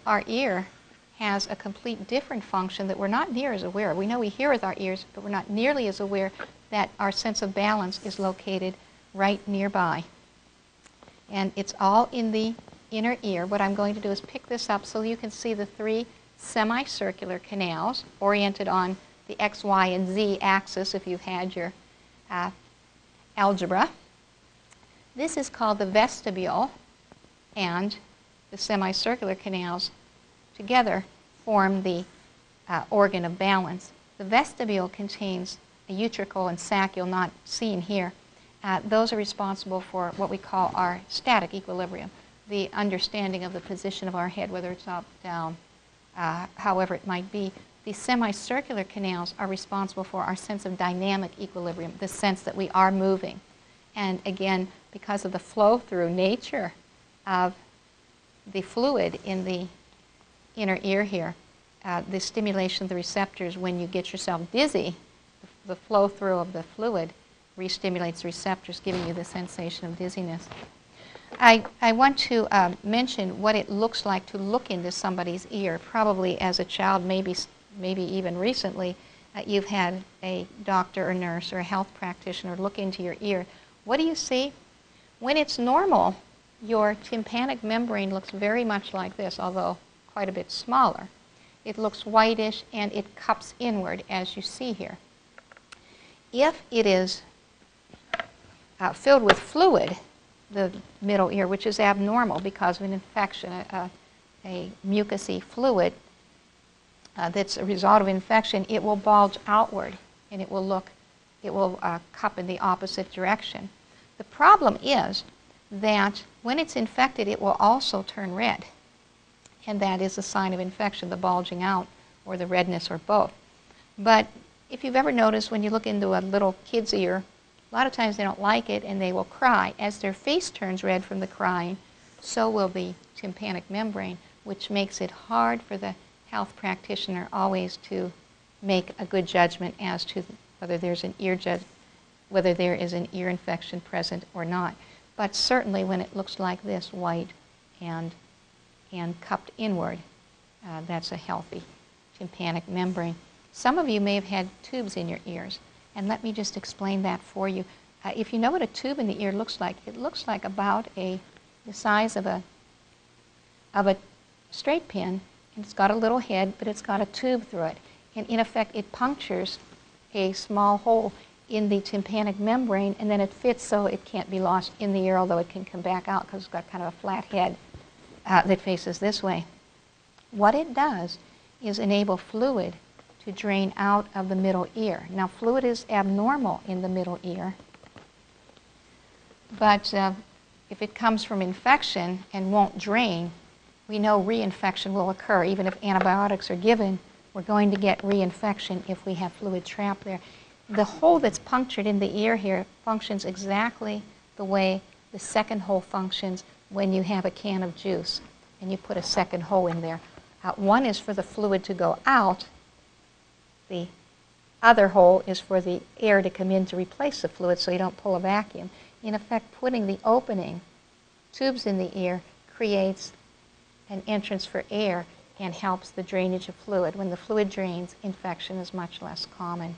our ear has a complete different function that we're not near as aware of. We know we hear with our ears, but we're not nearly as aware that our sense of balance is located right nearby. And it's all in the inner ear. What I'm going to do is pick this up so you can see the three semicircular canals oriented on the X, Y, and Z axis if you've had your algebra. This is called the vestibule, and the semicircular canals together form the organ of balance. The vestibule contains a utricle and sac you'll not see in here. Those are responsible for what we call our static equilibrium, the understanding of the position of our head, whether it's up, down, however it might be. The semicircular canals are responsible for our sense of dynamic equilibrium, the sense that we are moving. And again, because of the flow-through nature of the fluid in the inner ear here, the stimulation of the receptors when you get yourself dizzy, the flow-through of the fluid re-stimulates receptors, giving you the sensation of dizziness. I want to mention what it looks like to look into somebody's ear. Probably as a child, maybe even recently, you've had a doctor or nurse or a health practitioner look into your ear. What do you see? When it's normal, your tympanic membrane looks very much like this, although quite a bit smaller. It looks whitish and it cups inward, as you see here. If it is filled with fluid, the middle ear, which is abnormal because of an infection, a mucousy fluid that's a result of infection, it will bulge outward and it will cup in the opposite direction. The problem is that when it's infected, it will also turn red, and that is a sign of infection, the bulging out or the redness or both. But if you've ever noticed when you look into a little kid's ear, a lot of times they don't like it and they will cry. As their face turns red from the crying, so will the tympanic membrane, which makes it hard for the health practitioner always to make a good judgment as to whether there is an ear infection present or not. But certainly when it looks like this, white and cupped inward, that's a healthy tympanic membrane. Some of you may have had tubes in your ears, and let me just explain that for you. If you know what a tube in the ear looks like, it looks like about the size of a straight pin, and it's got a little head, but it's got a tube through it. And in effect, it punctures a small hole in the tympanic membrane, and then it fits so it can't be lost in the ear, although it can come back out because it's got kind of a flat head that faces this way. What it does is enable fluid to drain out of the middle ear. Now, fluid is abnormal in the middle ear, but if it comes from infection and won't drain, we know reinfection will occur. Even if antibiotics are given, we're going to get reinfection if we have fluid trapped there. The hole that's punctured in the ear here functions exactly the way the second hole functions when you have a can of juice and you put a second hole in there. One is for the fluid to go out. The other hole is for the air to come in to replace the fluid so you don't pull a vacuum. In effect, putting the opening tubes in the ear creates an entrance for air and helps the drainage of fluid. When the fluid drains, infection is much less common.